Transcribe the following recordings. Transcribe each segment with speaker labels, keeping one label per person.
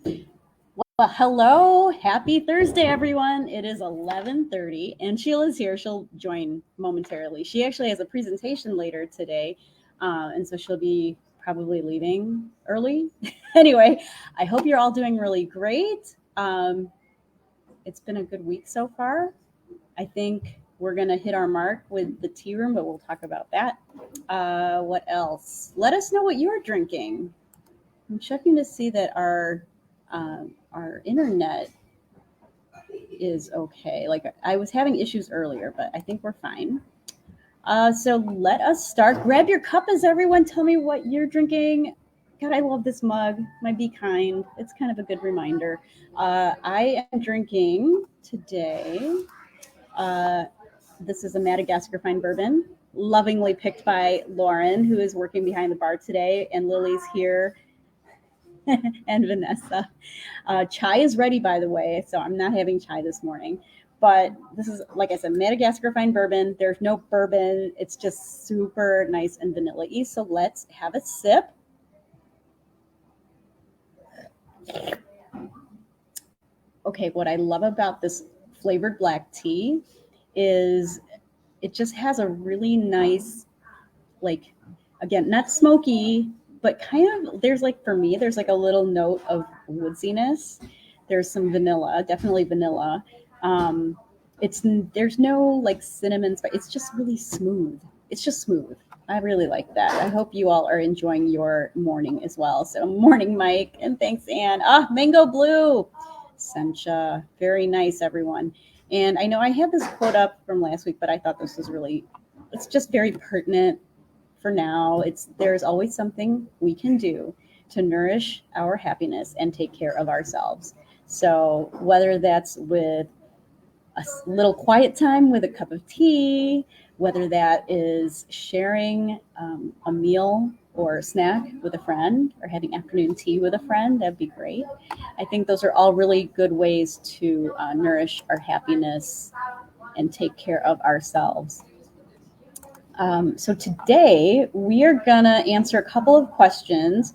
Speaker 1: Well, hello. Happy Thursday, everyone. It is 11:30, and Sheila's here. She'll join momentarily. She actually has a presentation later today, and so she'll be probably leaving early. Anyway, I hope you're all doing really great. It's been a good week so far. I think we're going to hit our mark with the tea room, but we'll talk about that. What else? Let us know what you're drinking. I'm checking to see that our internet is okay. Like I was having issues earlier, but I think we're fine. So let us start. Grab your cuppas, everyone. Tell me what you're drinking. God, I love this mug. My Be Kind. It's kind of a good reminder. I am drinking today. Uh, this is a Madagascar fine bourbon, lovingly picked by Lauren, who is working behind the bar today, and Lily's here and Vanessa. Chai is ready, by the way, so I'm not having chai this morning. But this is, like I said, Madagascar fine bourbon. There's no bourbon. It's just super nice and vanilla-y. So let's have a sip. Okay, what I love about this flavored black tea is it just has a really nice, like, again, not smoky, but kind of, there's like, for me, there's like a little note of woodsiness. There's some vanilla, definitely vanilla. It's there's no like cinnamon spice. It's just really smooth. It's just smooth. I really like that. I hope you all are enjoying your morning as well. So morning, Mike, and thanks, Anne. Mango blue, Sencha, very nice, everyone. And I know I had this quote up from last week, but I thought this was really, it's just very pertinent for now. There's always something we can do to nourish our happiness and take care of ourselves. So whether that's with a little quiet time with a cup of tea, whether that is sharing a meal or a snack with a friend or having afternoon tea with a friend, that'd be great. I think those are all really good ways to nourish our happiness and take care of ourselves. So today we are gonna answer a couple of questions.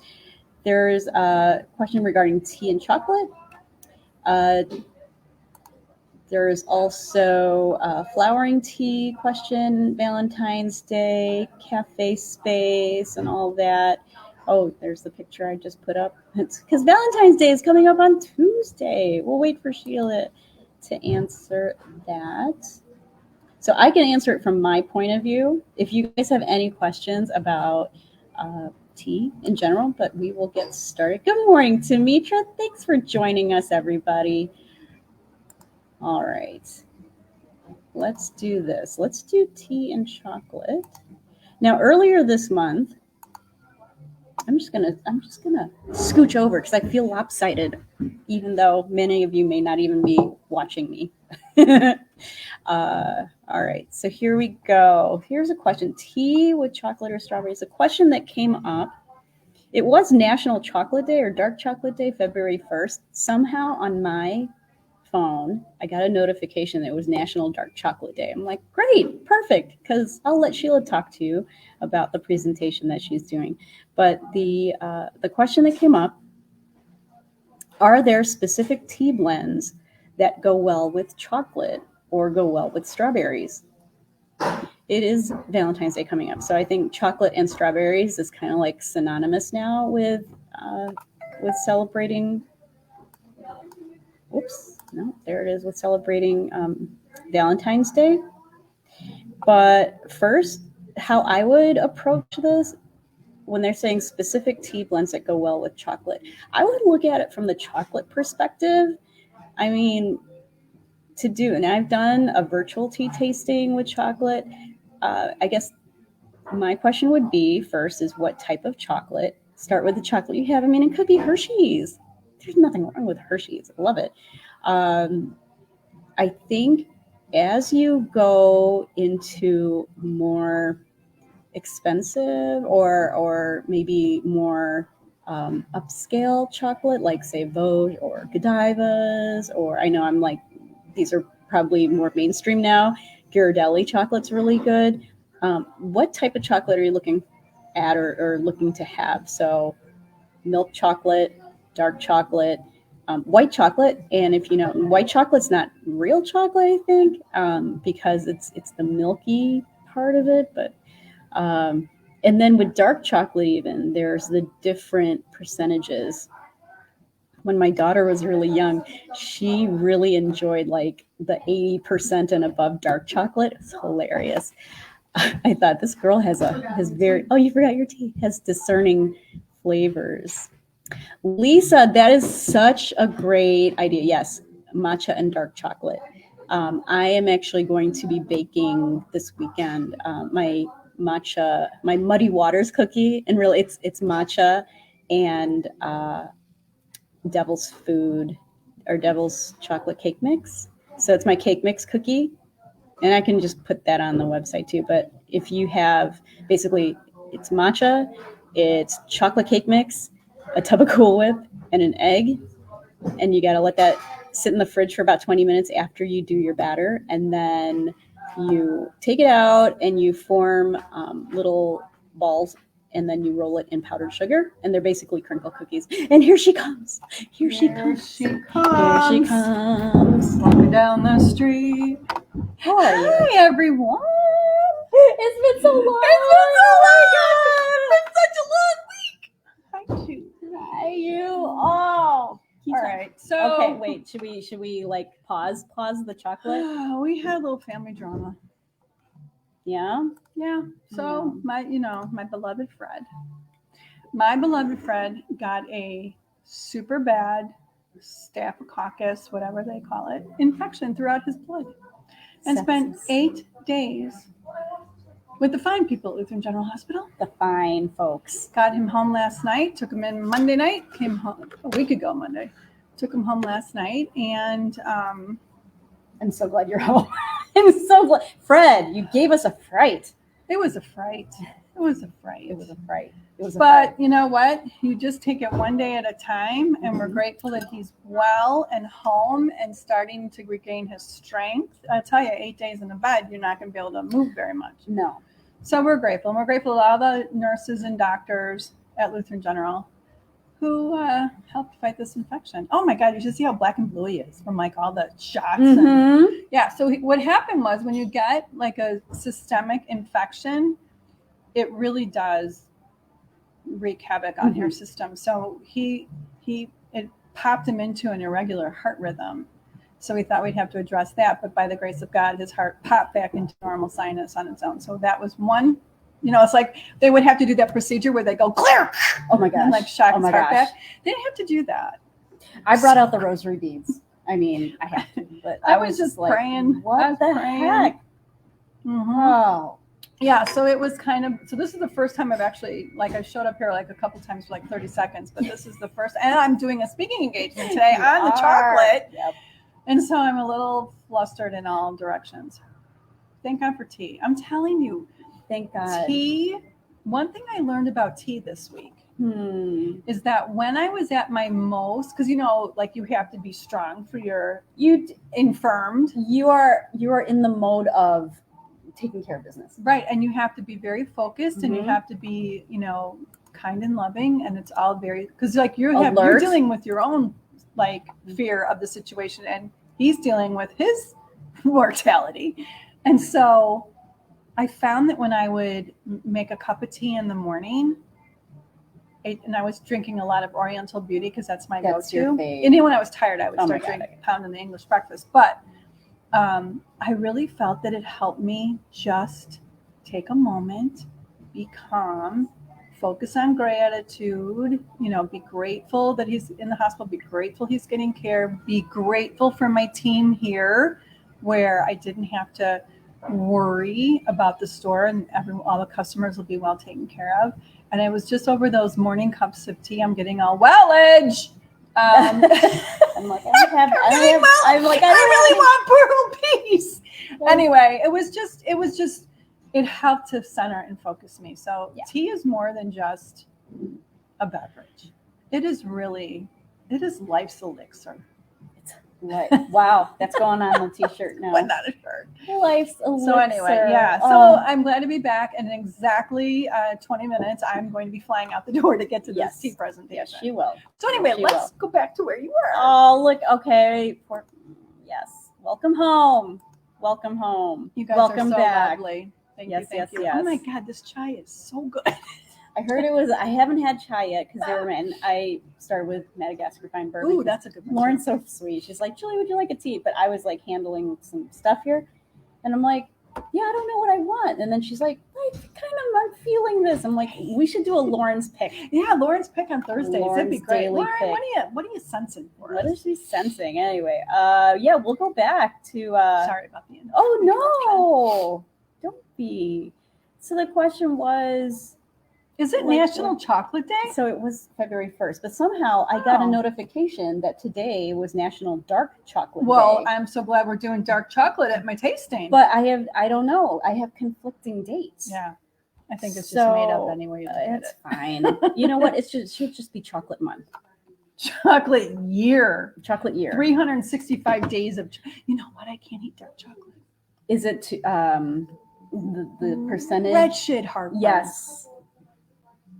Speaker 1: There's a question regarding tea and chocolate. There's also a flowering tea question, Valentine's Day, cafe space, and all that. Oh, there's the picture I just put up. It's because Valentine's Day is coming up on Tuesday. We'll wait for Sheila to answer that. So I can answer it from my point of view. If you guys have any questions about tea in general, but we will get started. Good morning, Tamitra. Thanks for joining us, everybody. All right. Let's do this. Let's do tea and chocolate. Now, earlier this month, I'm just gonna scooch over because I feel lopsided, even though many of you may not even be watching me. All right, so here we go. Here's a question: tea with chocolate or strawberries? A question that came up. It was National Chocolate Day or Dark Chocolate Day, February 1st. Somehow on my phone, I got a notification that it was National Dark Chocolate Day. I'm like, great, perfect, because I'll let Sheila talk to you about the presentation that she's doing. But the question that came up: are there specific tea blends that go well with chocolate or go well with strawberries? It is Valentine's Day coming up, so I think chocolate and strawberries is kind of like synonymous now with celebrating. Oops, no, there it is, with celebrating Valentine's Day. But first, how I would approach this when they're saying specific tea blends that go well with chocolate, I would look at it from the chocolate perspective. I mean, and I've done a virtual tea tasting with chocolate. I guess my question would be first is what type of chocolate? Start with the chocolate you have. I mean, it could be Hershey's. There's nothing wrong with Hershey's. I love it. I think as you go into more expensive or maybe more upscale chocolate, like say Vogue or Godiva's, or I know I'm like, these are probably more mainstream now. Ghirardelli chocolate's really good. What type of chocolate are you looking at or looking to have? So milk chocolate, dark chocolate, white chocolate. And if you know, white chocolate's not real chocolate, I think, because it's the milky part of it. But and then with dark chocolate, even there's the different percentages. When my daughter was really young, she really enjoyed like the 80% and above dark chocolate. It's hilarious. I thought this girl has very, oh, you forgot your tea, has discerning flavors. Lisa, that is such a great idea. Yes, matcha and dark chocolate. I am actually going to be baking this weekend my muddy waters cookie, and really it's matcha and devil's food or devil's chocolate cake mix. So it's my cake mix cookie, and I can just put that on the website too. But if you have, basically, it's matcha, it's chocolate cake mix, a tub of Cool Whip, and an egg, and you got to let that sit in the fridge for about 20 minutes after you do your batter, and then you take it out and you form little balls, and then you roll it in powdered sugar, and they're basically crinkle cookies. And here she comes. Here she comes. Here she comes.
Speaker 2: Walking down the street.
Speaker 1: How are you?
Speaker 2: Hi, everyone.
Speaker 1: It's been so long.
Speaker 2: It's been such a long week. Hi, too.
Speaker 1: Hi, you. Oh.
Speaker 2: All right. So
Speaker 1: okay, wait. Should we like pause the chocolate?
Speaker 2: We had a little family drama.
Speaker 1: Yeah.
Speaker 2: Yeah. So my beloved Fred got a super bad staphylococcus, whatever they call it, infection throughout his blood, and spent 8 days with the fine people at Lutheran General Hospital.
Speaker 1: The fine folks.
Speaker 2: Got him home last night. Took him in Monday night. Came home a week ago Monday. Took him home last night, and
Speaker 1: I'm so glad you're home. I'm so glad. Fred, you gave us a fright.
Speaker 2: It was a fright. But you know what? You just take it one day at a time, and we're grateful that he's well and home and starting to regain his strength. I tell you, 8 days in the bed, you're not going to be able to move very much.
Speaker 1: No.
Speaker 2: So we're grateful. And we're grateful to all the nurses and doctors at Lutheran General who helped fight this infection. Oh my God, you should see how black and blue he is from like all the shots.
Speaker 1: Mm-hmm.
Speaker 2: So what happened was, when you get like a systemic infection, it really does wreak havoc on your system. So it popped him into an irregular heart rhythm. So we thought we'd have to address that, but by the grace of God, his heart popped back into normal sinus on its own. So that was one. It's like they would have to do that procedure where they go clear.
Speaker 1: Oh my gosh!
Speaker 2: And like shock his heart back. They didn't have to do that.
Speaker 1: I brought out the rosary beads. I mean, I have to, but
Speaker 2: I was just like, praying.
Speaker 1: What the heck?
Speaker 2: Mm-hmm.
Speaker 1: Oh.
Speaker 2: Yeah, so it was kind of, so this is the first time I've actually, like, I showed up here like a couple times for like 30 seconds, but this is the first, and I'm doing a speaking engagement today on the chocolate.
Speaker 1: Yep.
Speaker 2: And so I'm a little flustered in all directions. Thank God for tea. I'm telling you,
Speaker 1: thank God.
Speaker 2: Tea, one thing I learned about tea this week is that when I was at my most, because like you have to be strong for infirmed.
Speaker 1: You are in the mode of taking care of business.
Speaker 2: Right. And you have to be very focused and you have to be, kind and loving. And it's all very, because like you're dealing with your own like fear of the situation, and he's dealing with his mortality. And so I found that when I would make a cup of tea in the morning, and I was drinking a lot of Oriental Beauty because that's my go-to. And then when I was tired, I would start drinking pounding the English breakfast. But I really felt that it helped me just take a moment, be calm, focus on gratitude, be grateful that he's in the hospital, be grateful he's getting care, be grateful for my team here where I didn't have to worry about the store and all the customers will be well taken care of. And it was just over those morning cups of tea, I'm getting all wellage. I'm like, I really want pearl peace. Anyway, it helped to center and focus me. So tea is more than just a beverage. It is life's elixir.
Speaker 1: Wow, that's going on the t-shirt now.
Speaker 2: But not a shirt.
Speaker 1: Life's elixir.
Speaker 2: So anyway, yeah. So I'm glad to be back. And in exactly 20 minutes, I'm going to be flying out the door to get to this tea presentation.
Speaker 1: Yes, she will.
Speaker 2: So anyway, let's go back to where you were.
Speaker 1: Oh, look. Okay. Yes. Welcome home. Welcome home.
Speaker 2: You guys
Speaker 1: welcome
Speaker 2: are so
Speaker 1: back.
Speaker 2: Lovely. Thank you.
Speaker 1: Yes.
Speaker 2: Oh my God, this chai is so good.
Speaker 1: I heard it was. I haven't had chai yet because they were in. I started with Madagascar fine bourbon.
Speaker 2: Ooh, that's a good one.
Speaker 1: Lauren's so sweet. She's like, Julie, would you like a tea? But I was like handling some stuff here, and I'm like, yeah, I don't know what I want. And then she's like, I'm feeling this. I'm like, we should do a Lauren's pick.
Speaker 2: Yeah, Lauren's pick on Thursdays. That'd be great. Lauren,
Speaker 1: pick.
Speaker 2: what are you sensing for
Speaker 1: What
Speaker 2: us?
Speaker 1: is she sensing? Anyway, yeah, we'll go back to.
Speaker 2: Sorry about the end.
Speaker 1: Oh no! Don't be. So the question was.
Speaker 2: Is it National Chocolate Day?
Speaker 1: So it was February 1st, but somehow I got a notification that today was National Dark Chocolate Day.
Speaker 2: Well, I'm so glad we're doing dark chocolate at my tasting.
Speaker 1: But I don't know. I have conflicting dates.
Speaker 2: Yeah. I think it's just made up anyway.
Speaker 1: It's fine. You know what? It should just be chocolate month.
Speaker 2: Chocolate year. 365 days of, you know what? I can't eat dark chocolate.
Speaker 1: Is it the percentage?
Speaker 2: Wretched heartburn.
Speaker 1: Yes.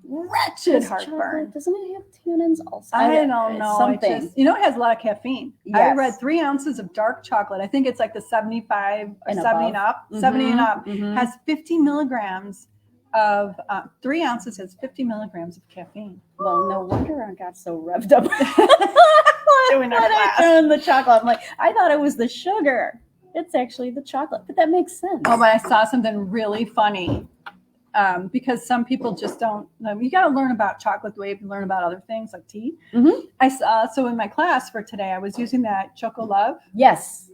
Speaker 2: Wretched heartburn.
Speaker 1: Doesn't it have tannins also?
Speaker 2: I don't know.
Speaker 1: Something.
Speaker 2: It has a lot of caffeine.
Speaker 1: Yes.
Speaker 2: I read 3 ounces of dark chocolate. I think it's like the 75 or
Speaker 1: and
Speaker 2: 70 and up. 70 and up has 50 milligrams of 3 ounces has 50 milligrams of caffeine.
Speaker 1: Well, no wonder I got so revved up.
Speaker 2: Doing
Speaker 1: the chocolate. I'm like, I thought it was the sugar. It's actually the chocolate, but that makes sense.
Speaker 2: Oh, but I saw something really funny. Because some people just don't. You got to learn about chocolate the way you learn about other things like tea.
Speaker 1: Mm-hmm.
Speaker 2: I saw. So in my class for today, I was using that Choco Love.
Speaker 1: Yes.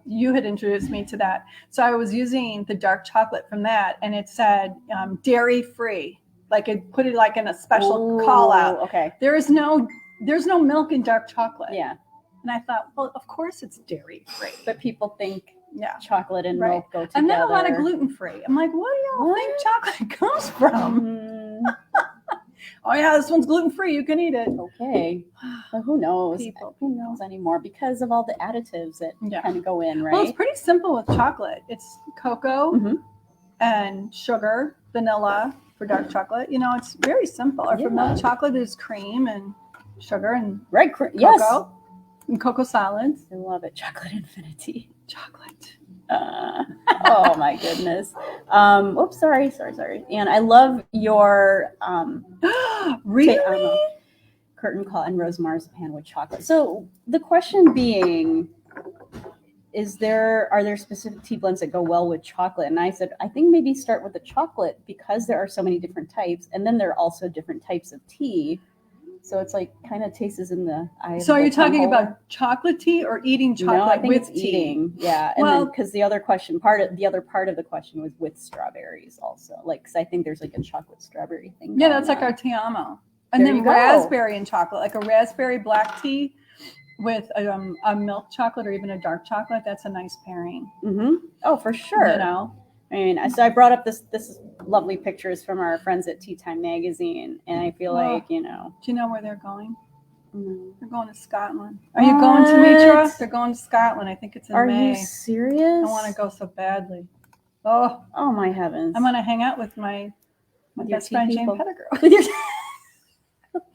Speaker 2: You had introduced me to that, so I was using the dark chocolate from that, and it said dairy free. Like it put it like in a special call out.
Speaker 1: Okay.
Speaker 2: There's no milk in dark chocolate.
Speaker 1: Yeah.
Speaker 2: And I thought, well, of course it's dairy free.
Speaker 1: But people think chocolate and milk go together.
Speaker 2: And then a lot of gluten free. I'm like, what do y'all think chocolate comes from? Oh yeah, this one's gluten free. You can eat it.
Speaker 1: Okay. Well, who knows?
Speaker 2: Who
Speaker 1: knows anymore? Because of all the additives that kind of go in, right?
Speaker 2: Well, it's pretty simple with chocolate. It's cocoa and sugar, vanilla for dark chocolate. It's very simple. Or for milk chocolate, is cream and sugar and cocoa.
Speaker 1: Yes.
Speaker 2: And cocoa solids.
Speaker 1: I love it. Chocolate infinity.
Speaker 2: Chocolate.
Speaker 1: Oh my goodness. Oops, sorry. And I love your
Speaker 2: really
Speaker 1: curtain call and rose marzipan with chocolate. So the question being, are there specific tea blends that go well with chocolate? And I said, I think maybe start with the chocolate because there are so many different types, and then there are also different types of tea. So it's like kind of tastes in the eye.
Speaker 2: So are you talking about chocolate tea or eating chocolate
Speaker 1: I think
Speaker 2: with
Speaker 1: it's
Speaker 2: tea?
Speaker 1: Eating, yeah. And then because the other part of the question was with strawberries also. Like, because I think there's like a chocolate strawberry thing.
Speaker 2: Yeah, that's like our Te Amo. And then raspberry and chocolate, like a raspberry black tea with a milk chocolate or even a dark chocolate. That's a nice pairing.
Speaker 1: Mm-hmm. Oh, for sure. I mean, so I brought up this lovely pictures from our friends at Tea Time Magazine, and I feel like,
Speaker 2: Do you know where they're going?
Speaker 1: Mm-hmm.
Speaker 2: They're going to Scotland. Are you going to Mitra? They're going to Scotland. I think it's in May.
Speaker 1: Are you serious?
Speaker 2: I want to go so badly. Oh
Speaker 1: my heavens!
Speaker 2: I'm going to hang out with my best friend Jane Pettigrew.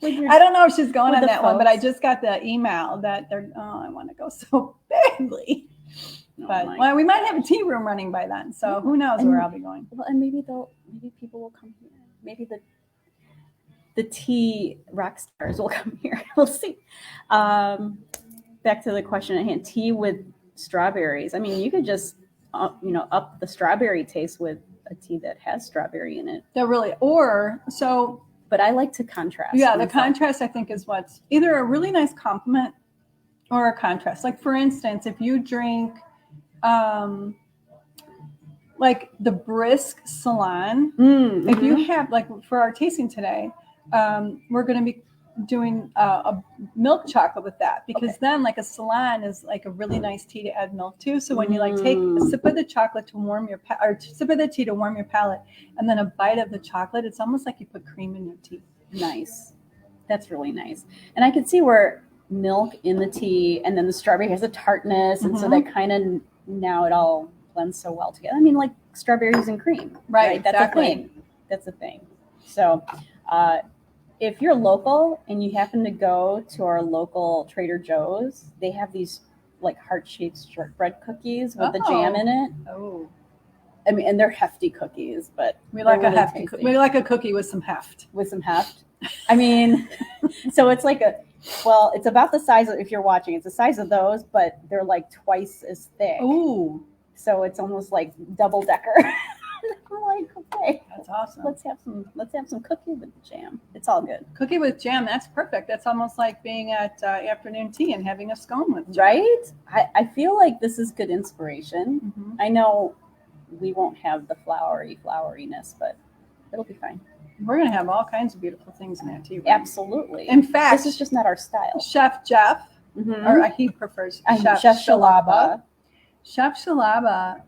Speaker 1: I
Speaker 2: don't know if she's going on that one, but I just got the email that I want to go so badly. But we might have a tea room running by then, so who knows where I'll be going.
Speaker 1: Well, and maybe people will come here. Maybe the tea rock stars will come here. We'll see. Back to the question at hand: tea with strawberries. I mean, you could just up the strawberry taste with a tea that has strawberry in it.
Speaker 2: They're really
Speaker 1: But I like to contrast.
Speaker 2: Yeah, the contrast I think is what's either a really nice compliment or a contrast. Like for instance, if you drink like the brisk Ceylon, if you have like for our tasting today, we're going to be doing a milk chocolate with that because then like a Ceylon is like a really nice tea to add milk to. So when you like take a sip of the chocolate to warm your or sip of the tea to warm your palate, and then a bite of the chocolate, it's almost like you put cream in your tea.
Speaker 1: Nice. That's really nice. And I can see where milk in the tea, and then the strawberry has a tartness, and so that kind of, now it all blends so well together. I mean, like strawberries and cream, right? That's exactly. A thing. That's a thing. So if you're local and you happen to go to our local Trader Joe's, they have these like heart-shaped shortbread cookies with the jam in it.
Speaker 2: Oh.
Speaker 1: I mean, and they're hefty cookies, but
Speaker 2: we like a hefty. We like a cookie with some heft.
Speaker 1: With some heft. I mean, so it's like it's about the size of, if you're watching, it's the size of those, but they're like twice as thick.
Speaker 2: Ooh.
Speaker 1: So it's almost like double decker. I'm like, okay,
Speaker 2: that's awesome.
Speaker 1: Let's have some cookie with jam. It's all good.
Speaker 2: Cookie with jam, that's perfect. That's almost like being at afternoon tea and having a scone with jam.
Speaker 1: Right? I feel like this is good inspiration. I know we won't have the floweriness, but it'll be fine.
Speaker 2: We're going to have all kinds of beautiful things in that tea room.
Speaker 1: Absolutely.
Speaker 2: In fact,
Speaker 1: this is just not our style.
Speaker 2: Chef Jeff, or he prefers Chef Sheila. Chef Sheila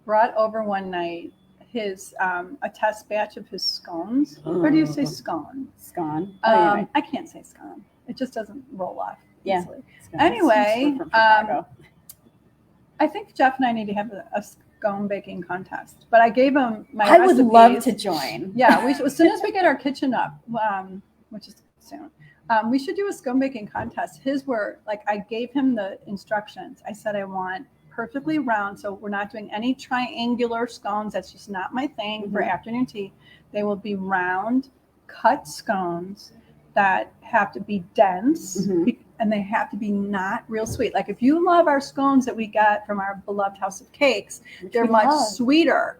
Speaker 2: brought over one night his a test batch of his scones. Or do you say scone?
Speaker 1: Scone.
Speaker 2: I can't say scone. It just doesn't roll off easily.
Speaker 1: Yeah.
Speaker 2: Anyway, I think Jeff and I need to have a scone baking contest. But I gave him my recipes.
Speaker 1: I would love to join.
Speaker 2: Yeah, as soon as we get our kitchen up, which is soon, we should do a scone baking contest. His were like, I gave him the instructions. I said I want perfectly round, so we're not doing any triangular scones. That's just not my thing for afternoon tea. They will be round, cut scones that have to be dense, and they have to be not real sweet. Like if you love our scones that we got from our beloved House of Cakes, they're much sweeter.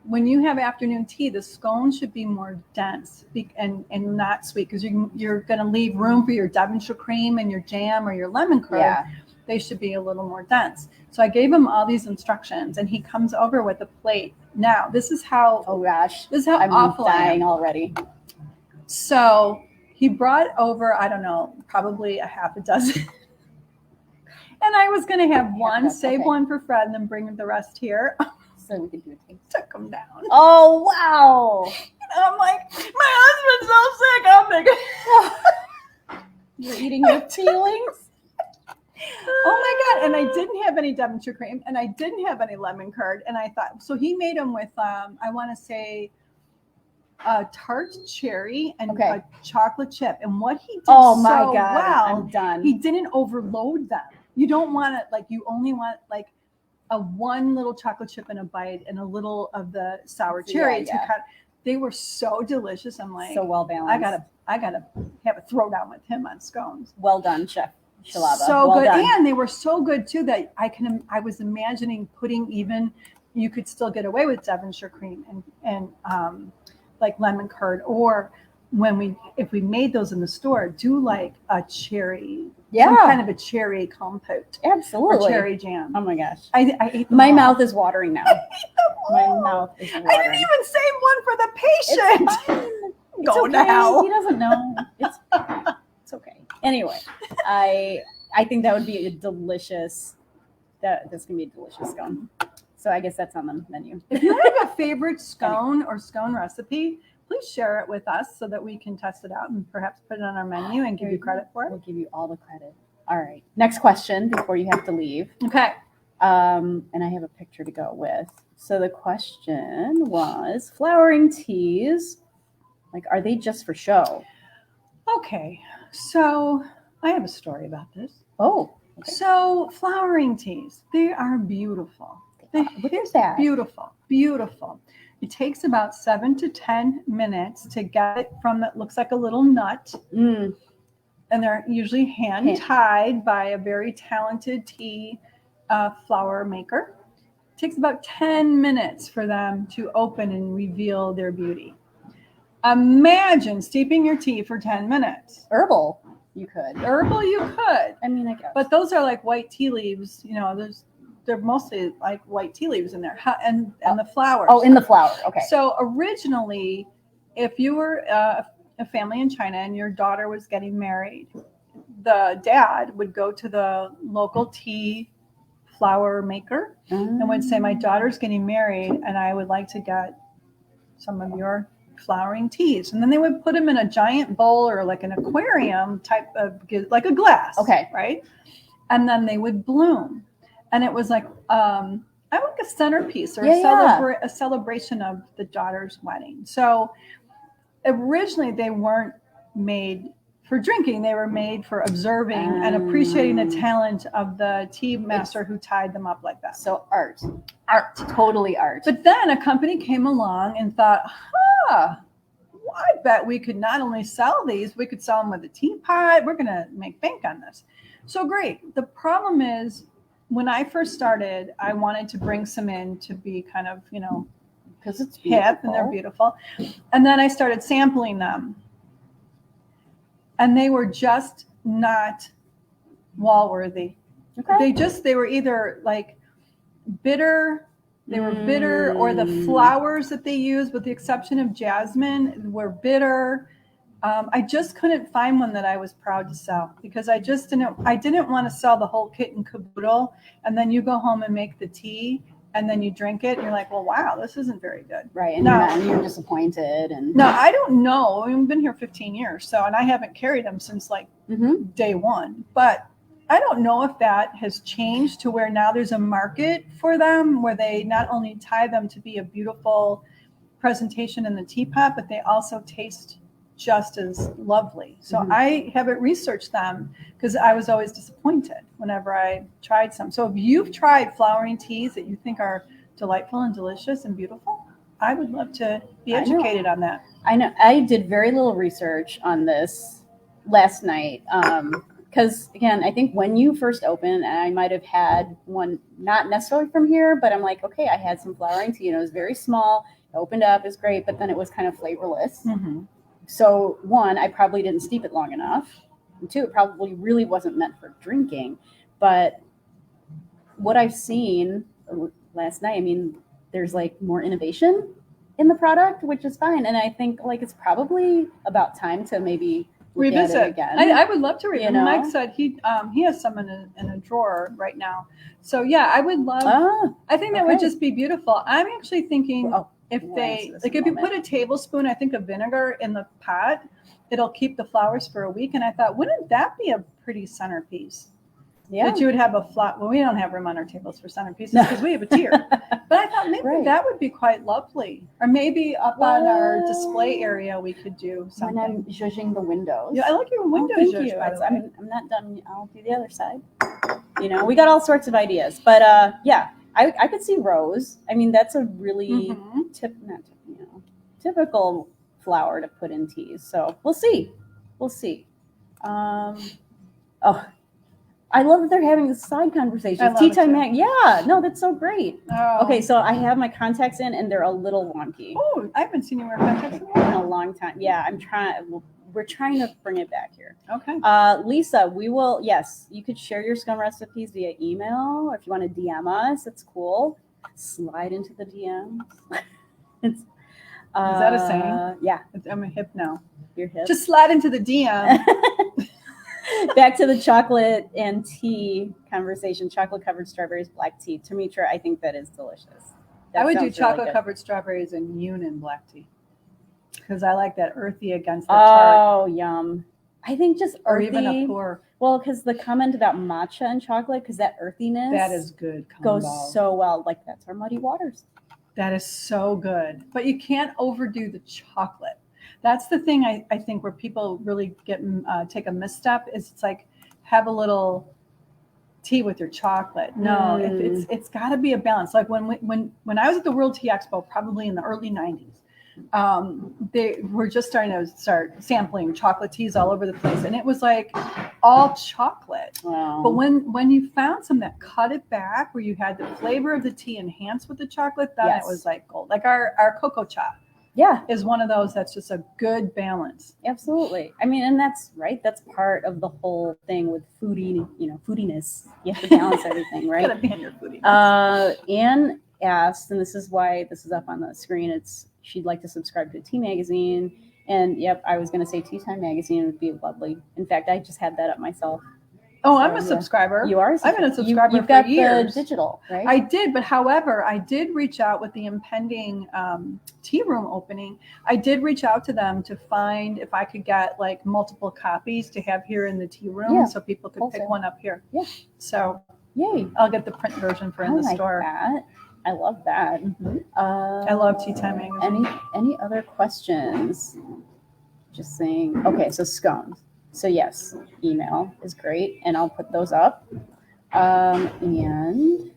Speaker 2: When you have afternoon tea, the scone should be more dense and not sweet, because you're going to leave room for your Devonshire cream and your jam or your lemon curd. Yeah. They should be a little more dense. So I gave him all these instructions, and he comes over with a plate. Now, this is how this is how
Speaker 1: I'm
Speaker 2: awful
Speaker 1: dying
Speaker 2: I am.
Speaker 1: Already.
Speaker 2: So he brought over, I don't know, probably a half a dozen. And I was going to have one, save one for Fred, and then bring the rest here.
Speaker 1: So we could do a taste.
Speaker 2: Took them down.
Speaker 1: Oh, wow.
Speaker 2: And I'm like, my husband's so sick. I'm like,
Speaker 1: you're eating your feelings?
Speaker 2: Oh my God. And I didn't have any Devonshire cream, and I didn't have any lemon curd. And I thought, so he made them with, I want to say, a tart cherry and a chocolate chip. And what he did well,
Speaker 1: I'm done.
Speaker 2: He didn't overload them. You don't want to, like, you only want like a one little chocolate chip and a bite and a little of the sour cherry to cut. They were so delicious. I'm like,
Speaker 1: so well balanced.
Speaker 2: I gotta have a throwdown with him on scones.
Speaker 1: Well done, Chef Sheila.
Speaker 2: So well good. Done. And they were so good too that I was imagining putting you could still get away with Devonshire cream and like lemon curd, or if we made those in the store, do like a cherry, some kind of a cherry compote.
Speaker 1: Absolutely.
Speaker 2: Or cherry jam.
Speaker 1: Oh my gosh.
Speaker 2: I ate them
Speaker 1: my
Speaker 2: all.
Speaker 1: mouth is watering now. My mouth is watering.
Speaker 2: I didn't even save one for the patient.
Speaker 1: It's fine.
Speaker 2: Going to hell.
Speaker 1: He doesn't know. It's okay. Anyway, I think that would be a delicious, that's going to be a delicious scone. So I guess that's on the menu.
Speaker 2: If you have a favorite scone or scone recipe, please share it with us so that we can test it out and perhaps put it on our menu and give you credit for it.
Speaker 1: We'll give you all the credit. All right. Next question before you have to leave.
Speaker 2: Okay.
Speaker 1: And I have a picture to go with. So the question was, flowering teas, like, are they just for show?
Speaker 2: Okay. So I have a story about this.
Speaker 1: Oh. Okay.
Speaker 2: So flowering teas, they are beautiful.
Speaker 1: Look at that.
Speaker 2: Beautiful, beautiful. It takes about 7 to 10 minutes to get it from that looks like a little nut. And they're usually hand tied by a very talented tea flower maker. It takes about 10 minutes for them to open and reveal their beauty. Imagine steeping your tea for 10 minutes.
Speaker 1: Herbal, you could.
Speaker 2: I
Speaker 1: mean, I guess.
Speaker 2: But those are like white tea leaves. You know, they're mostly like white tea leaves in there, and the flowers.
Speaker 1: Oh, in the flower. Okay.
Speaker 2: So originally, if you were a family in China and your daughter was getting married, the dad would go to the local tea flower maker and would say, "My daughter's getting married, and I would like to get some of your flowering teas. And then they would put them in a giant bowl or like an aquarium type of, like a glass.
Speaker 1: Okay.
Speaker 2: Right. And then they would bloom. And it was like, I like a centerpiece or a celebration of the daughter's wedding. So originally they weren't made for drinking. They were made for observing and appreciating the talent of the tea master who tied them up like that.
Speaker 1: So art, totally art.
Speaker 2: But then a company came along and thought, I bet we could not only sell these, we could sell them with a teapot. We're going to make bank on this. So great. The problem is, when I first started, I wanted to bring some in to be kind of,
Speaker 1: because it's
Speaker 2: hip and they're beautiful. And then I started sampling them. And they were just not wall worthy.
Speaker 1: Okay.
Speaker 2: They were either like bitter, or the flowers that they used, with the exception of jasmine, were bitter. I just couldn't find one that I was proud to sell, because I didn't want to sell the whole kit and caboodle. And then you go home and make the tea, and then you drink it and you're like, well, wow, this isn't very good.
Speaker 1: Right. And you're disappointed. And
Speaker 2: no, I don't know. I've been here 15 years. And I haven't carried them since like day one, but I don't know if that has changed to where now there's a market for them, where they not only tie them to be a beautiful presentation in the teapot, but they also taste just as lovely. So I haven't researched them, because I was always disappointed whenever I tried some. So if you've tried flowering teas that you think are delightful and delicious and beautiful, I would love to be educated on that.
Speaker 1: I know. I did very little research on this last night. Because again, I think when you first opened, and I might have had one, not necessarily from here, but I'm like, okay, I had some flowering tea, and it was very small. It opened up, it was great, but then it was kind of flavorless. So one, I probably didn't steep it long enough. And two, it probably really wasn't meant for drinking. But what I've seen last night, I mean, there's like more innovation in the product, which is fine. And I think like it's probably about time to maybe revisit it again.
Speaker 2: I would love to revisit. Mike said he has some in a drawer right now. So yeah, I would love. I think that would just be beautiful. I'm actually thinking if you put a tablespoon, I think, of vinegar in the pot, it'll keep the flowers for a week. And I thought, wouldn't that be a pretty centerpiece? Yeah. That you would have a flat. Well, we don't have room on our tables for centerpieces because we have a tier. But I thought maybe that would be quite lovely. Or maybe up on our display area we could do something.
Speaker 1: When I'm zhuzhing the windows.
Speaker 2: Yeah, I like your window zhuzh,
Speaker 1: by the way. I'm not done. I'll do the other side. We got all sorts of ideas. But I could see rose. I mean, that's a really typical flower to put in teas. So we'll see. I love that they're having this side conversation. Tea time mag. Yeah, no, that's so great. Oh. Okay, so I have my contacts in, and they're a little wonky.
Speaker 2: Oh, I haven't seen you wear contacts
Speaker 1: in a long time. Yeah, we're trying to bring it back here.
Speaker 2: Okay.
Speaker 1: Lisa, you could share your scone recipes via email, or if you want to DM us, it's cool. Slide into the DMs. Is
Speaker 2: that a saying?
Speaker 1: Yeah.
Speaker 2: I'm hip now.
Speaker 1: You're hip.
Speaker 2: Just slide into the DM.
Speaker 1: Back to the chocolate and tea conversation. Chocolate covered strawberries, black tea. Tamitra, I think that is delicious.
Speaker 2: I would do chocolate covered strawberries and Union black tea, because I like that earthy against the tart.
Speaker 1: Oh, yum. I think just earthy.
Speaker 2: Or even a pour.
Speaker 1: Well, because the comment about matcha and chocolate, because that earthiness.
Speaker 2: That is good combo.
Speaker 1: Goes so well. Like, that's our Muddy Waters.
Speaker 2: That is so good. But you can't overdo the chocolate. That's the thing I think where people really take a misstep is it's like have a little tea with your chocolate. No, it's got to be a balance. Like when I was at the World Tea Expo, probably in the early 90s, they were just starting to start sampling chocolate teas all over the place, and it was like all chocolate.
Speaker 1: Wow.
Speaker 2: But when you found some that cut it back, where you had the flavor of the tea enhanced with the chocolate, then it was like gold. Like our cocoa cha.
Speaker 1: Yeah,
Speaker 2: is one of those that's just a good balance.
Speaker 1: Absolutely. I mean, and that's right. That's part of the whole thing with foodiness. You have to balance everything, right?
Speaker 2: Gotta ban your foodiness.
Speaker 1: Anne asked, and this is why this is up on the screen. She'd like to subscribe to a tea magazine, and I was going to say Tea Time magazine would be lovely. In fact, I just had that up myself.
Speaker 2: Oh, I'm a subscriber.
Speaker 1: You are?
Speaker 2: I've been a subscriber
Speaker 1: You've got
Speaker 2: for years.
Speaker 1: the digital, right?
Speaker 2: I did, but however, I did reach out with the impending tea room opening. I did reach out to them to find if I could get like multiple copies to have here in the tea room so people could pick one up here.
Speaker 1: Yeah.
Speaker 2: So,
Speaker 1: yay.
Speaker 2: I'll get the print version for in the store.
Speaker 1: That. I love that.
Speaker 2: I love Tea Time Magazine.
Speaker 1: Any other questions? Just saying. Okay, so scones. So yes, email is great, and I'll put those up. And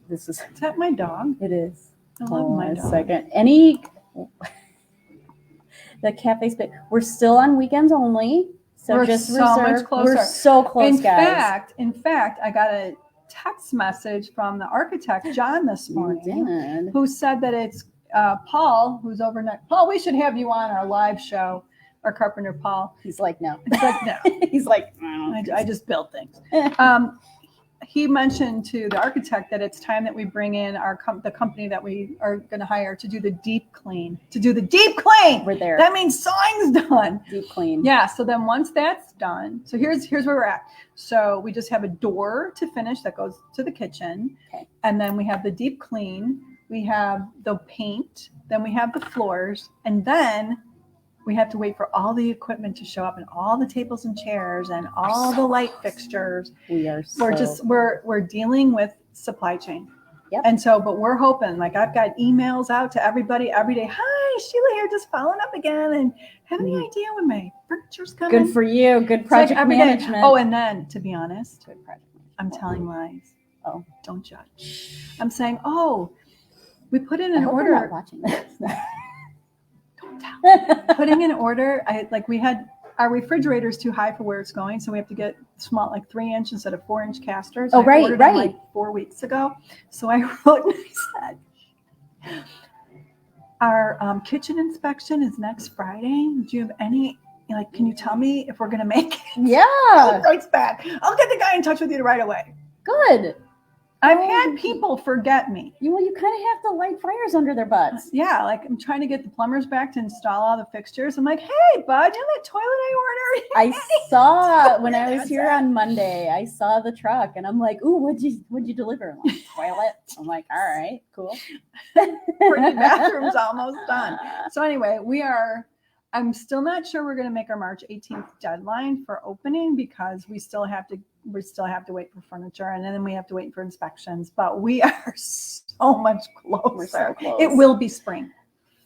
Speaker 1: this is
Speaker 2: that my dog?
Speaker 1: It is.
Speaker 2: I love my dog.
Speaker 1: Second. The cafe space. We're still on weekends only. So
Speaker 2: we're
Speaker 1: just
Speaker 2: so much closer.
Speaker 1: We're so close,
Speaker 2: guys. In fact, I got a text message from the architect, John, this morning, who said that it's Paul, who's over next. Paul, we should have you on our live show, our carpenter Paul.
Speaker 1: He's like, no.
Speaker 2: It's like, no.
Speaker 1: He's like,
Speaker 2: I just build things. He mentioned to the architect that it's time that we bring in the company that we are going to hire to do the deep clean.
Speaker 1: We're there.
Speaker 2: That means sawing's done.
Speaker 1: Deep clean.
Speaker 2: Yeah. So then once that's done, so here's where we're at. So we just have a door to finish that goes to the kitchen.
Speaker 1: Okay.
Speaker 2: And then we have the deep clean. We have the paint. Then we have the floors. And then we have to wait for all the equipment to show up and all the tables and chairs and all the light fixtures. We're dealing with supply chain.
Speaker 1: Yep.
Speaker 2: And so, but we're hoping, like I've got emails out to everybody every day. Hi, Sheila here, just following up again. And have any idea when my furniture's coming?
Speaker 1: Good for you. Good project management.
Speaker 2: Day. Oh, and then to be honest, I'm telling lies.
Speaker 1: Oh,
Speaker 2: don't judge. I'm saying, we put in an order.
Speaker 1: They're not watching this.
Speaker 2: Putting in order, we had our refrigerator's too high for where it's going, so we have to get small, like 3-inch instead of 4-inch casters.
Speaker 1: Oh, right.
Speaker 2: Them like 4 weeks ago. So I wrote and I said, our kitchen inspection is next Friday. Do you have any? Can you tell me if we're gonna make it?
Speaker 1: Yeah.
Speaker 2: It's bad. I'll get the guy in touch with you right away.
Speaker 1: Good.
Speaker 2: I've had people forget me.
Speaker 1: You kind of have to light fires under their butts.
Speaker 2: Yeah, I'm trying to get the plumbers back to install all the fixtures. I'm like, hey, bud, you know that toilet I ordered?
Speaker 1: I saw when I was here on Monday. I saw the truck, and I'm like, ooh, what'd you deliver? I'm like, toilet. I'm like, all right, cool.
Speaker 2: Pretty bathroom's almost done. So anyway, I'm still not sure we're going to make our March 18th deadline for opening because we still have to wait for furniture and then we have to wait for inspections. But we are so much closer.
Speaker 1: We're so close.
Speaker 2: It will be spring.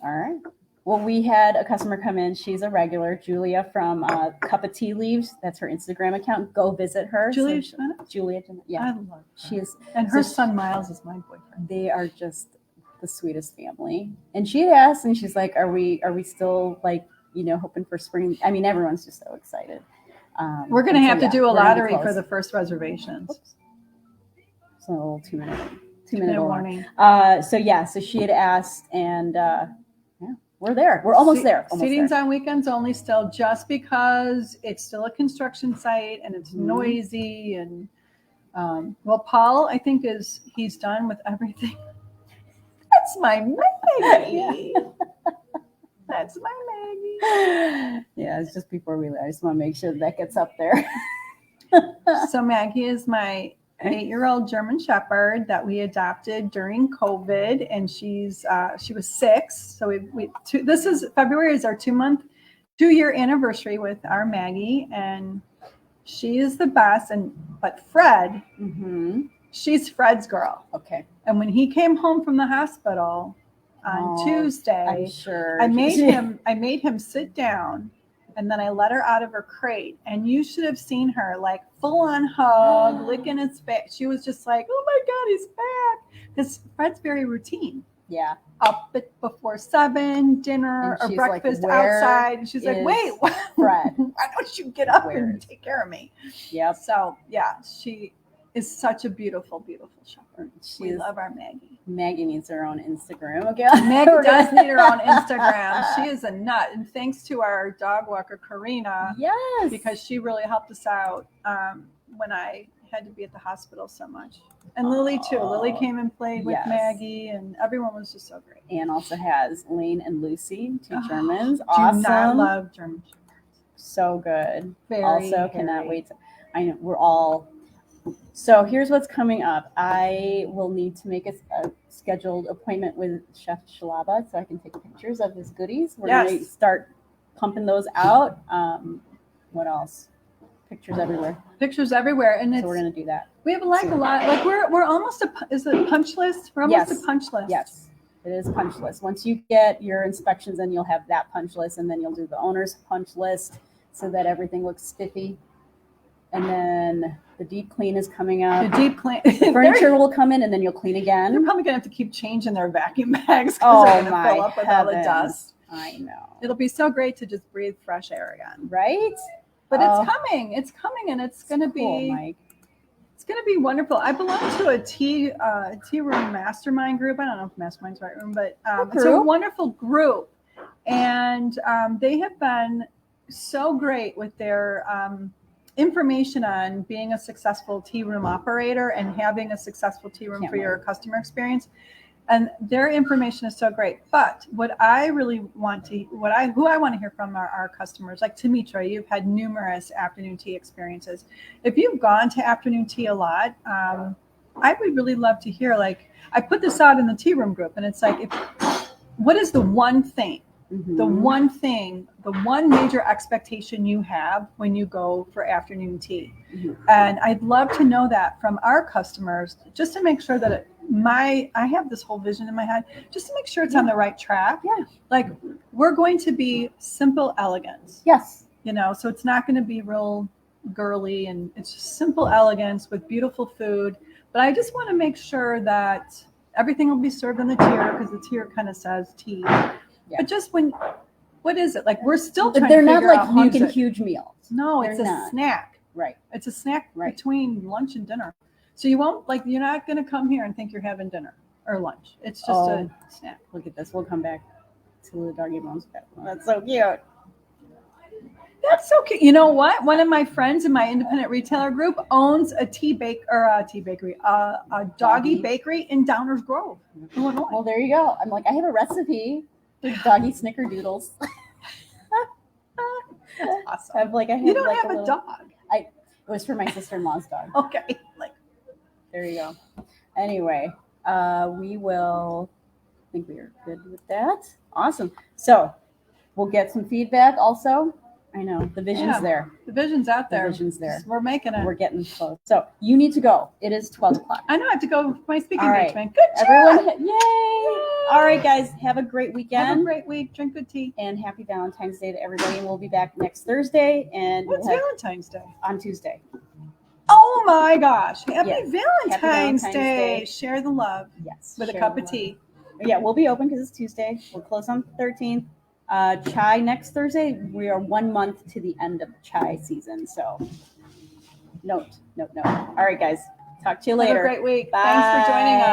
Speaker 1: All right. Well, we had a customer come in. She's a regular, Julia from Cuppa Tea Leaves. That's her Instagram account. Go visit her.
Speaker 2: Julia,
Speaker 1: yeah.
Speaker 2: I love her.
Speaker 1: She is,
Speaker 2: and her son Miles is my boyfriend.
Speaker 1: They are just the sweetest family. And she had asked, and she's like, "Are we still hoping for spring?" I mean, everyone's just so excited.
Speaker 2: We're going to have to do a lottery for the first reservations.
Speaker 1: Oops. So 2-minute
Speaker 2: warning.
Speaker 1: So she had asked, and we're there. We're almost there.
Speaker 2: Seating's on weekends only still, just because it's still a construction site and it's noisy. And Paul, I think he's done with everything. That's my Maggie. That's my Maggie.
Speaker 1: Yeah, it's just before we leave. I just want to make sure that gets up there.
Speaker 2: So Maggie is my 8-year-old German Shepherd that we adopted during COVID, and she was 6. So this is February is our 2-year anniversary with our Maggie, and she is the best. But Fred, she's Fred's girl.
Speaker 1: Okay.
Speaker 2: And when he came home from the hospital on Tuesday,
Speaker 1: I'm sure
Speaker 2: I made him sit down, and then I let her out of her crate, and you should have seen her full on hug, licking his face. She was just like, "Oh my God, he's back!" Because Fred's very routine.
Speaker 1: Yeah,
Speaker 2: up before 7, dinner or breakfast outside, and she's like, "Wait,
Speaker 1: Fred,
Speaker 2: why don't you get up and take care of me?"
Speaker 1: Yep.
Speaker 2: So yeah, she is such a beautiful, beautiful shepherd. We love our Maggie.
Speaker 1: Maggie needs her own Instagram. Okay.
Speaker 2: Maggie does need her own Instagram. She is a nut. And thanks to our dog walker, Karina.
Speaker 1: Yes.
Speaker 2: Because she really helped us out when I had to be at the hospital so much. And Lily too. Lily came and played with Maggie, and everyone was just so great.
Speaker 1: Anne also has Lane and Lucy, 2 Germans. Awesome.
Speaker 2: Do not love German shepherds.
Speaker 1: So good.
Speaker 2: Very
Speaker 1: also
Speaker 2: hairy.
Speaker 1: cannot wait. I know we're all. So here's what's coming up. I will need to make a scheduled appointment with Chef Sheila so I can take pictures of his goodies. We're going to start pumping those out. What else? Pictures everywhere.
Speaker 2: Pictures everywhere, and
Speaker 1: so we're going to do that.
Speaker 2: We have a lot. Like we're almost is it punch list? We're almost a punch list.
Speaker 1: Yes, it is punch list. Once you get your inspections, then you'll have that punch list, and then you'll do the owner's punch list so that everything looks spiffy. And then the deep clean is coming out.
Speaker 2: The deep clean.
Speaker 1: Furniture will come in, and then you'll clean again.
Speaker 2: They're probably gonna have to keep changing their vacuum bags
Speaker 1: because
Speaker 2: they're gonna fill up with all the dust.
Speaker 1: I know.
Speaker 2: It'll be so great to just breathe fresh air again,
Speaker 1: right?
Speaker 2: But it's coming. It's coming, and it's gonna be.
Speaker 1: Mike.
Speaker 2: It's gonna be wonderful. I belong to a tea room mastermind group. I don't know if mastermind's the right room, but it's a wonderful group, and they have been so great with their information on being a successful tea room operator and having a successful tea room for your customer experience. And their information is so great. But what I really want to, who I want to hear from are our customers. Like Tamitra, you've had numerous afternoon tea experiences. If you've gone to afternoon tea a lot, I would really love to hear, like, I put this out in the tea room group, and it's like, what is the one thing, the one thing, the one major expectation you have when you go for afternoon tea? And I'd love to know that from our customers, just to make sure that I have this whole vision in my head, just to make sure it's on the right track. Yeah. Like, we're going to be simple elegance.
Speaker 1: Yes.
Speaker 2: So it's not going to be real girly, and it's just simple elegance with beautiful food. But I just want to make sure that everything will be served on the tier, because the tier kind of says tea. Yeah. But just what is it? Like, we're still trying to figure out.
Speaker 1: They're not like huge meals.
Speaker 2: No, it's a snack.
Speaker 1: Right.
Speaker 2: It's a snack between lunch and dinner. So you won't, like, you're not going to come here and think you're having dinner or lunch. It's just a snack.
Speaker 1: Look at this. We'll come back to the doggy bones. That's so cute.
Speaker 2: That's so cute. You know what? One of my friends in my independent retailer group owns a doggy bakery in Downers Grove, Illinois.
Speaker 1: Well, there you go. I'm like, I have a recipe for doggy snickerdoodles.
Speaker 2: That's awesome.
Speaker 1: You
Speaker 2: don't have a dog.
Speaker 1: It was for my sister-in-law's dog.
Speaker 2: Okay.
Speaker 1: There you go. Anyway, we will. I think we are good with that. Awesome. So we'll get some feedback also. I know the vision's there.
Speaker 2: The vision's out there.
Speaker 1: The vision's there.
Speaker 2: We're making it.
Speaker 1: We're getting close. So you need to go. It is 12 o'clock.
Speaker 2: I know. I have to go for my speaking engagement.
Speaker 1: Good job. Everyone, yay! All right, guys. Have a great weekend.
Speaker 2: Have a great week. Drink good tea.
Speaker 1: And happy Valentine's Day to everybody. And we'll be back next Thursday. And
Speaker 2: what's Valentine's Day?
Speaker 1: On Tuesday.
Speaker 2: Oh my gosh. Happy Valentine's Day. Share the love.
Speaker 1: Yes.
Speaker 2: With a cup of tea.
Speaker 1: Yeah, we'll be open because it's Tuesday. We'll close on the 13th. Chai next Thursday. We are 1 month to the end of the chai season. So note. All right, guys. Talk to you later.
Speaker 2: Have a great week.
Speaker 1: Bye.
Speaker 2: Thanks for joining us.